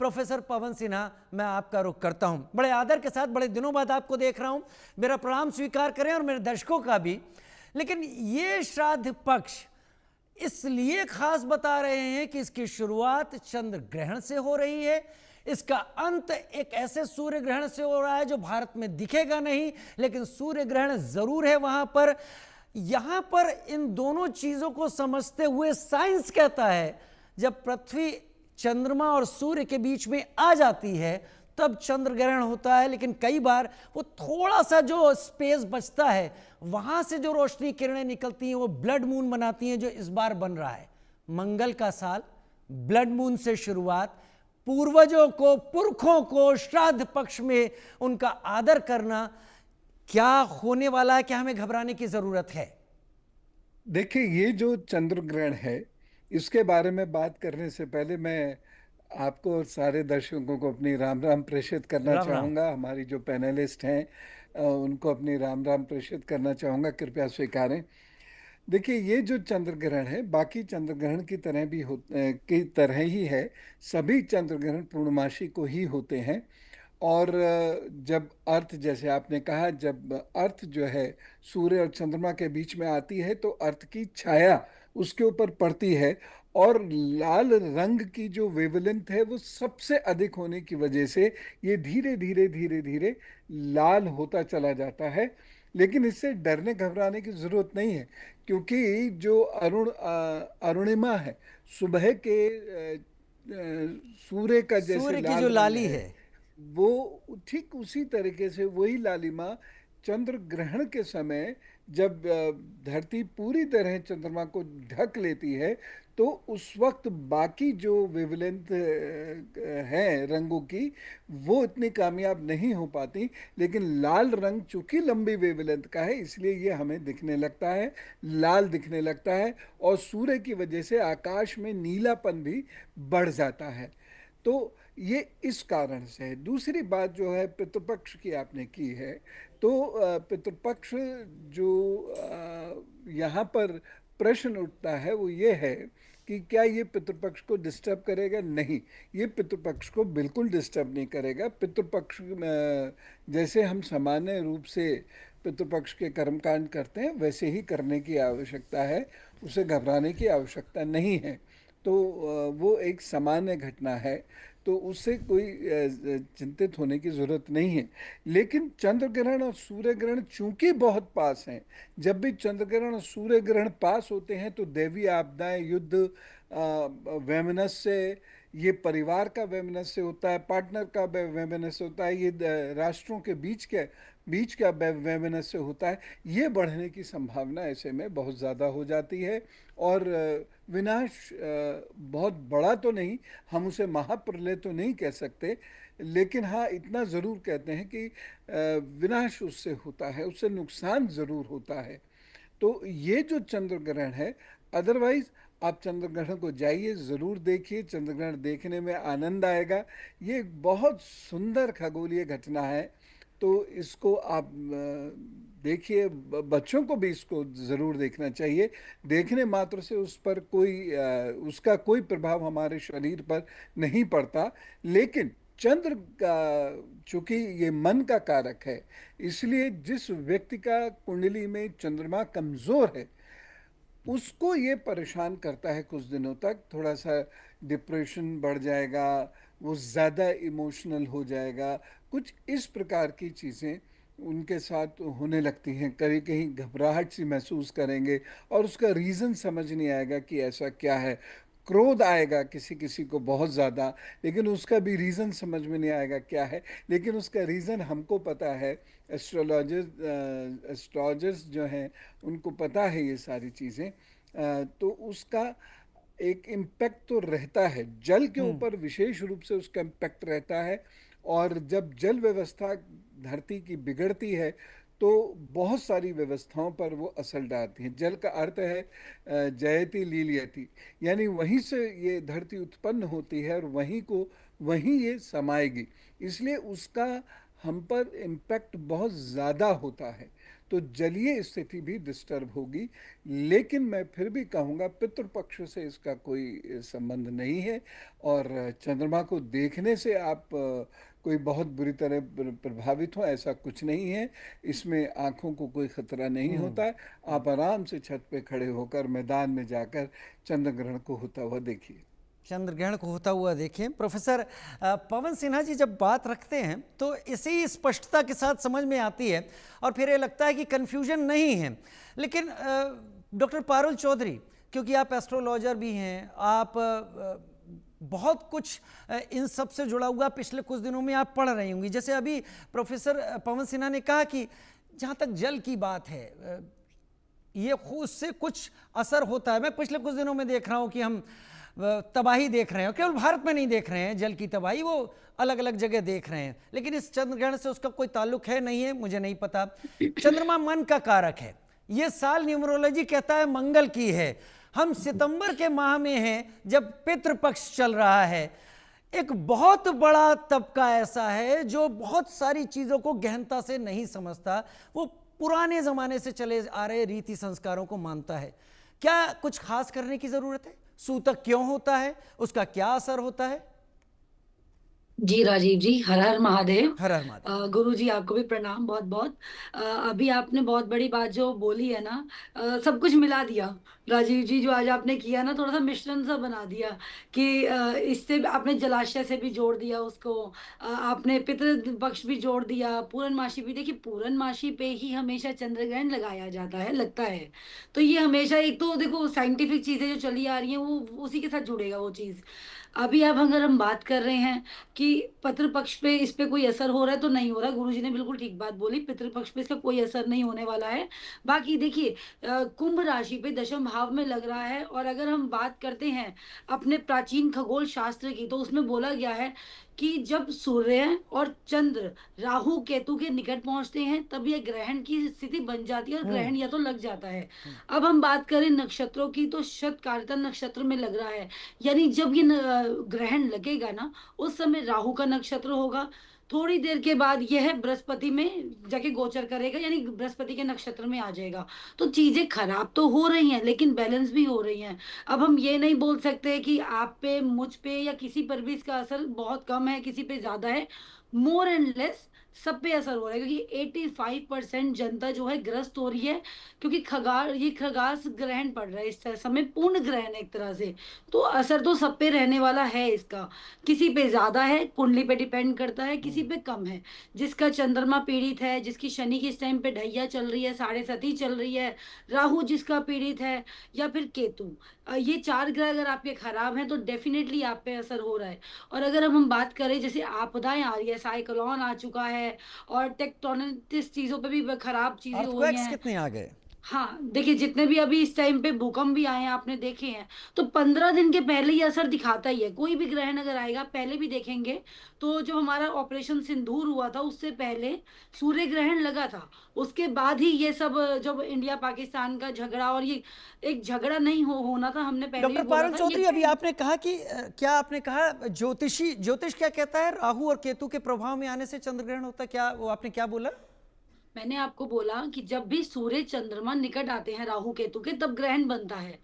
Professor पवन सिन्हा, मैं आपका रुख करता हूं। बड़े आदर के साथ बड़े दिनों बाद आपको देख रहा हूं, मेरा प्रणाम स्वीकार करें और मेरे दर्शकों का भी। लेकिन ये श्राद्ध पक्ष इसलिए खास बता रहे हैं कि इसकी शुरुआत चंद्र ग्रहण से हो रही है, इसका अंत एक ऐसे सूर्य ग्रहण से हो रहा है जो भारत में दिखेगा नहीं, लेकिन सूर्य ग्रहण जरूर है वहां पर। यहां पर इन दोनों चीजों को समझते हुए साइंस कहता है जब पृथ्वी चंद्रमा और सूर्य के बीच में आ जाती है तब चंद्र ग्रहण होता है। लेकिन कई बार वो थोड़ा सा जो स्पेस बचता है वहां से जो रोशनी किरणें निकलती हैं वो ब्लड मून बनाती हैं, जो इस बार बन रहा है। मंगल का साल, ब्लड मून से शुरुआत, पूर्वजों को, पुरखों को श्राद्ध पक्ष में उनका आदर करना, क्या होने वाला है? क्या हमें घबराने की जरूरत है? देखिए, ये जो चंद्र ग्रहण है, इसके बारे में बात करने से पहले मैं आपको और सारे दर्शकों को अपनी राम राम प्रेषित करना राम राम। चाहूँगा। हमारी जो पैनलिस्ट हैं उनको अपनी राम राम प्रेषित करना चाहूँगा, कृपया स्वीकारें। देखिए, ये जो चंद्र ग्रहण है बाकी चंद्र ग्रहण की तरह की तरह ही है। सभी चंद्र ग्रहण पूर्णमासी को ही होते हैं। और जब अर्थ, जैसे आपने कहा, जब अर्थ जो है सूर्य और चंद्रमा के बीच में आती है तो अर्थ की छाया उसके ऊपर पड़ती है, और लाल रंग की जो वेवलेंथ है वो सबसे अधिक होने की वजह से ये धीरे धीरे धीरे धीरे लाल होता चला जाता है। लेकिन इससे डरने घबराने की जरूरत नहीं है, क्योंकि जो अरुणिमा है, सुबह के सूर्य का जैसे सूर्य की लाल जो रंग लाली है, है। वो ठीक उसी तरीके से वही लालिमा चंद्र ग्रहण के समय, जब धरती पूरी तरह चंद्रमा को ढक लेती है, तो उस वक्त बाकी जो वेवलेंथ है रंगों की, वो इतनी कामयाब नहीं हो पाती। लेकिन लाल रंग चूंकि लंबी वेवलेंथ का है, इसलिए ये हमें दिखने लगता है, लाल दिखने लगता है, और सूर्य की वजह से आकाश में नीलापन भी बढ़ जाता है। तो ये इस कारण से है। दूसरी बात जो है पितृपक्ष की आपने की है, तो पितृपक्ष जो यहाँ पर प्रश्न उठता है वो ये है कि क्या ये पितृपक्ष को डिस्टर्ब करेगा? नहीं, ये पितृपक्ष को बिल्कुल डिस्टर्ब नहीं करेगा। पितृपक्ष जैसे हम सामान्य रूप से पितृपक्ष के कर्मकांड करते हैं वैसे ही करने की आवश्यकता है, उसे घबराने की आवश्यकता नहीं है। तो वो एक सामान्य घटना है, तो उससे कोई चिंतित होने की जरूरत नहीं है। लेकिन चंद्र ग्रहण और सूर्य ग्रहण चूंकि बहुत पास हैं, जब भी चंद्र ग्रहण और सूर्य ग्रहण पास होते हैं तो दैवीय आपदाएं, युद्ध, वैमनस्य, ये परिवार का वैमनस्य होता है, पार्टनर का वैमनस्य होता है, ये राष्ट्रों के बीच का वैमनस्य होता है। ये बढ़ने की संभावना ऐसे में बहुत ज़्यादा हो जाती है। और विनाश बहुत बड़ा तो नहीं, हम उसे महाप्रलय तो नहीं कह सकते, लेकिन हाँ इतना ज़रूर कहते हैं कि विनाश उससे होता है, उससे नुकसान ज़रूर होता है। तो ये जो चंद्र ग्रहण है, अदरवाइज आप चंद्र ग्रहण को जाइए, ज़रूर देखिए, चंद्र ग्रहण देखने में आनंद आएगा। ये एक बहुत सुंदर खगोलीय घटना है, तो इसको आप देखिए। बच्चों को भी इसको ज़रूर देखना चाहिए। देखने मात्र से उस पर उसका कोई प्रभाव हमारे शरीर पर नहीं पड़ता। लेकिन चंद्र का, चूंकि ये मन का कारक है, इसलिए जिस व्यक्ति का कुंडली में चंद्रमा कमज़ोर है उसको ये परेशान करता है कुछ दिनों तक। थोड़ा सा डिप्रेशन बढ़ जाएगा, वो ज़्यादा इमोशनल हो जाएगा, कुछ इस प्रकार की चीज़ें उनके साथ होने लगती हैं। कहीं कहीं घबराहट सी महसूस करेंगे और उसका रीज़न समझ नहीं आएगा कि ऐसा क्या है। क्रोध आएगा किसी किसी को बहुत ज़्यादा, लेकिन उसका भी रीज़न समझ में नहीं आएगा क्या है। लेकिन उसका रीज़न हमको पता है, एस्ट्रोलॉजर्स जो हैं उनको पता है ये सारी चीज़ें। तो उसका एक इम्पैक्ट तो रहता है, जल के ऊपर विशेष रूप से उसका इम्पैक्ट रहता है। और जब जल व्यवस्था धरती की बिगड़ती है तो बहुत सारी व्यवस्थाओं पर वो असर डालती है। जल का अर्थ है जयति लीलयति, यानी वहीं से ये धरती उत्पन्न होती है और वहीं ये समाएगी, इसलिए उसका हम पर इम्पैक्ट बहुत ज़्यादा होता है। तो जलीय स्थिति भी डिस्टर्ब होगी। लेकिन मैं फिर भी कहूँगा पितृपक्ष से इसका कोई संबंध नहीं है, और चंद्रमा को देखने से आप कोई बहुत बुरी तरह प्रभावित हो ऐसा कुछ नहीं है। इसमें आँखों को कोई खतरा नहीं होता है। आप आराम से छत पे खड़े होकर मैदान में जाकर चंद्र ग्रहण को होता हुआ देखिए। चंद्र ग्रहण को होता हुआ देखें। प्रोफेसर पवन सिन्हा जी जब बात रखते हैं तो इसी स्पष्टता के साथ समझ में आती है और फिर ये लगता है कि कन्फ्यूजन नहीं है। लेकिन डॉक्टर पारुल चौधरी, क्योंकि आप एस्ट्रोलॉजर भी हैं, आप बहुत कुछ इन सब से जुड़ा हुआ पिछले कुछ दिनों में आप पढ़ रही होंगी। जैसे अभी प्रोफेसर पवन सिन्हा ने कहा कि जहाँ तक जल की बात है ये उससे कुछ असर होता है। मैं पिछले कुछ दिनों में देख रहा हूँ कि हम तबाही देख रहे हैं, केवल भारत में नहीं देख रहे हैं जल की तबाही, वो अलग अलग जगह देख रहे हैं। लेकिन इस चंद्र ग्रहण से उसका कोई ताल्लुक है नहीं है, मुझे नहीं पता। चंद्रमा मन का कारक है। ये साल न्यूमरोलॉजी कहता है मंगल की है। हम सितंबर के माह में हैं जब पितृपक्ष चल रहा है। एक बहुत बड़ा तबका ऐसा है जो बहुत सारी चीजों को गहनता से नहीं समझता, वो पुराने जमाने से चले आ रहे रीति संस्कारों को मानता है। क्या कुछ खास करने की जरूरत है? सूतक क्यों होता है? उसका क्या असर होता है? जी राजीव जी, हर हर महादेव। हर हर महादेव। गुरु जी आपको भी प्रणाम बहुत बहुत। अभी आपने बहुत बड़ी बात जो बोली है ना, सब कुछ मिला दिया राजीव जी। जो आज आपने किया ना, थोड़ा सा मिश्रण सा बना दिया कि इससे आपने जलाशय से भी जोड़ दिया उसको, आपने पितृ पक्ष भी जोड़ दिया, पूर्णमासी भी। देखिए पूर्णमासी पे ही हमेशा चंद्र ग्रहण लगाया जाता है, लगता है। तो ये हमेशा, एक तो देखो साइंटिफिक चीजें जो चली आ रही हैं वो उसी के साथ जुड़ेगा वो चीज। अभी अब अगर हम बात कर रहे हैं कि पितृपक्ष पे इस पे कोई असर हो रहा है, तो नहीं हो रहा। गुरुजी ने बिल्कुल ठीक बात बोली, पितृपक्ष पे इसका कोई असर नहीं होने वाला है। बाकी देखिए कुंभ राशि पे दशम भाव में लग रहा है, और अगर हम बात करते हैं अपने प्राचीन खगोल शास्त्र की, तो उसमें बोला गया है कि जब सूर्य और चंद्र राहु केतु के निकट पहुंचते हैं तब यह ग्रहण की स्थिति बन जाती है और ग्रहण या तो लग जाता है। अब हम बात करें नक्षत्रों की, तो शतकारता नक्षत्र में लग रहा है। यानी जब ये ग्रहण लगेगा ना, उस समय राहु का नक्षत्र होगा। थोड़ी देर के बाद यह बृहस्पति में जाके गोचर करेगा, यानी बृहस्पति के नक्षत्र में आ जाएगा। तो चीजें खराब तो हो रही हैं लेकिन बैलेंस भी हो रही हैं। अब हम ये नहीं बोल सकते कि आप पे, मुझ पे या किसी पर भी इसका असर बहुत कम है, किसी पे ज्यादा है। मोर एंड लेस सब पे असर हो रहा है, क्योंकि 85% जनता जो है ग्रस्त हो रही है। क्योंकि खगास ग्रहण पड़ रहा है इस समय, पूर्ण ग्रहण एक तरह से। तो असर तो सब पे रहने वाला है इसका। किसी पे ज्यादा है, कुंडली पे डिपेंड करता है, किसी पे कम है। जिसका चंद्रमा पीड़ित है, जिसकी शनि की इस टाइम पे ढैया चल रही है, साढ़े सती चल रही है, राहु जिसका पीड़ित है, या फिर केतु, ये 4 ग्रह अगर आपके खराब हैं तो डेफिनेटली आप पे असर हो रहा है। और अगर हम बात करें, जैसे आपदाएं आ रही है, साइक्लोन आ चुका है, और टेक्टोनिक चीजों पे भी खराब चीजें हो रही अर्थक्वेक्स हैं। कितने आ गए? हाँ देखिए, जितने भी अभी इस टाइम पे भूकंप भी आए हैं आपने देखे हैं, तो 15 दिन के पहले ही असर दिखाता ही है। कोई भी ग्रहण अगर आएगा पहले भी देखेंगे, तो जो हमारा ऑपरेशन सिंदूर हुआ था उससे पहले सूर्य ग्रहण लगा था। उसके बाद ही ये सब, जब इंडिया पाकिस्तान का झगड़ा, और ये एक झगड़ा नहीं होना था, हमने पहले भी डॉक्टर बोला पारुल था चौधरी, ये। अभी आपने कहा कि क्या आपने कहा ज्योतिष क्या कहता है राहु और केतु के प्रभाव में आने से चंद्र ग्रहण होता है? क्या वो आपने क्या बोला? मैंने आपको बोला कि जब भी सूर्य चंद्रमा निकट आते हैं राहु केतु के, तब ग्रहण बनता है।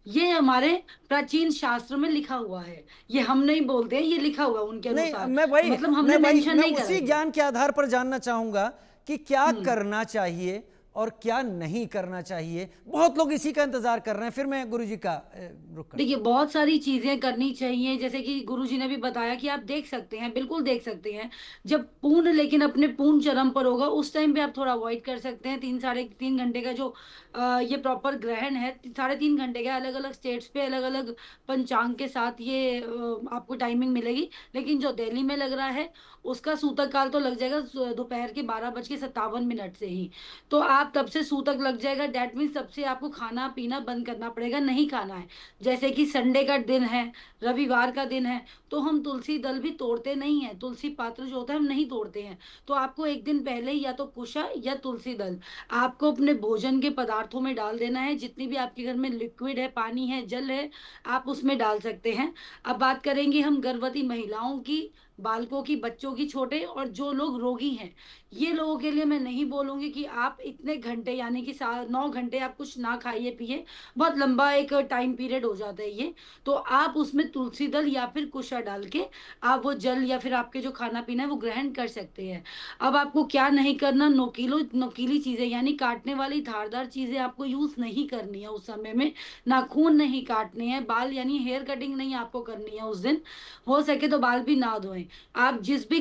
ये हमारे प्राचीन शास्त्र में लिखा हुआ है, ये हम नहीं बोलते हैं, ये लिखा हुआ है उनके नहीं, अनुसार। मतलब हमने मेंशन मैं नहीं करा उसी है। ज्ञान के आधार पर जानना चाहूंगा कि क्या करना चाहिए और क्या नहीं करना चाहिए। बहुत लोग इसी का इंतजार कर रहे हैं, फिर मैं गुरुजी का रुख करता देखिए बहुत सारी चीजें करनी चाहिए, जैसे कि गुरुजी ने भी बताया कि आप देख सकते हैं, बिल्कुल देख सकते हैं। जब पूर्ण, लेकिन अपने पूर्ण चरम पर होगा उस टाइम पे आप थोड़ा अवॉइड कर सकते हैं। 3 साढ़े 3 घंटे का जो ये प्रॉपर ग्रहण है, 3.5 घंटे का, अलग अलग स्टेट्स पे अलग अलग पंचांग के साथ ये आपको टाइमिंग मिलेगी। लेकिन जो दिल्ली में लग रहा है उसका सूतक काल तो लग जाएगा दोपहर के 12:57 से ही। तो आप तब से सूतक लग जाएगा। डेट मीन्स तब से आपको खाना पीना बंद करना पड़ेगा, नहीं खाना है। जैसे कि संडे का दिन है, रविवार का दिन है, तो हम तुलसी दल भी तोड़ते नहीं है, तुलसी पात्र जो होता है हम नहीं तोड़ते हैं। तो आपको एक दिन पहले ही या तो कुशा या तुलसी दल आपको अपने भोजन के पदार्थों में डाल देना है। जितनी भी आपके घर में लिक्विड है, पानी है, जल है, आप उसमें डाल सकते हैं। अब बात करेंगे हम गर्भवती महिलाओं की, बालकों की, बच्चों की छोटे, और जो लोग रोगी हैं, ये लोगों के लिए मैं नहीं बोलूँगी कि आप इतने घंटे यानी कि सा 9 घंटे आप कुछ ना खाइए-पिए, बहुत लंबा एक टाइम पीरियड हो जाता है ये। तो आप उसमें तुलसी दल या फिर कुशा डाल के आप वो जल या फिर आपके जो खाना-पीना है वो ग्रहण कर सकते हैं। अब आपको क्या नहीं करना, नोकीली चीज़ें यानी काटने वाली धारदार चीज़ें आपको यूज़ नहीं करनी है उस समय में, नाखून नहीं काटने हैं, बाल यानी हेयर कटिंग नहीं आपको करनी है उस दिन। हो सके तो बाल भी ना धोएँ। आप जिस भी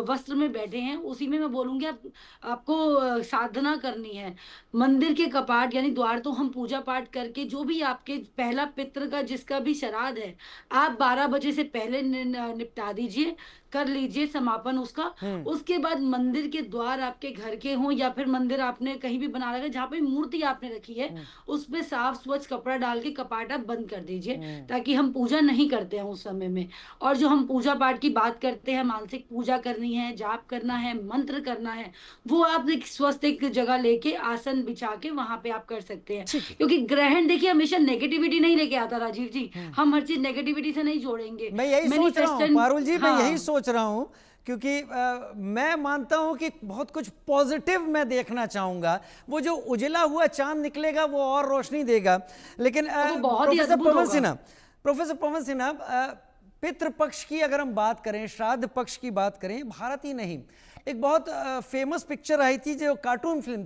वस्त्र में बैठे हैं उसी में मैं बोलूँगी आपको साधना करनी है। मंदिर के कपाट यानी द्वार तो हम पूजा पाठ करके जो भी आपके पहला पितृ का जिसका भी श्राद्ध है, आप 12 बजे से पहले निपटा दीजिए, कर लीजिए समापन उसका। हम्म। उसके बाद मंदिर के द्वार आपके घर के हों या फिर मंदिर आपने कहीं भी बना रखा है जहाँ पे मूर्ति आपने रखी है, हम्म। उसपे साफ स्वच्छ कपड़ा डाल के कपाट आप बंद कर दीजिए, हम्म। ताकि हम पूजा नहीं करते हैं उस समय में। और जो हम पूजा पाठ की बात करते हैं, मानसिक पूजा करनी है, जाप करना है, मंत्र करना है, वो आप एक स्वस्थ एक जगह लेके आसन बिछा के वहाँ पे आप कर सकते हैं। ठीक है। क्योंकि ग्रहण देखिए हमेशा नेगेटिविटी नहीं लेके आता राजीव जी, हम्म। हम हर चीज़ नेगेटिविटी से नहीं जोड़ेंगे। मैं यही सोच रहा हूँ मैनिफेस्टेशन पारुल जी, मैं यही हाँ। सोच रहा हूँ, क्योंकि मैं मानता हूँ कि बहुत कुछ पॉजिटिव मैं देखना चाहूँगा। वो जो उजला हुआ चांद निकलेगा वो और रोशनी देगा। लेकिन तो वो बहुत ही अद्भुत होगा। प्रोफेसर पवन सिन्हा, पितृपक्ष की अगर हम बात करें, श्राद्ध पक्ष की बात करें, भारत ही नहीं, एक बहुत फेमस पिक्चर आई थी जो कार्टून फिल्म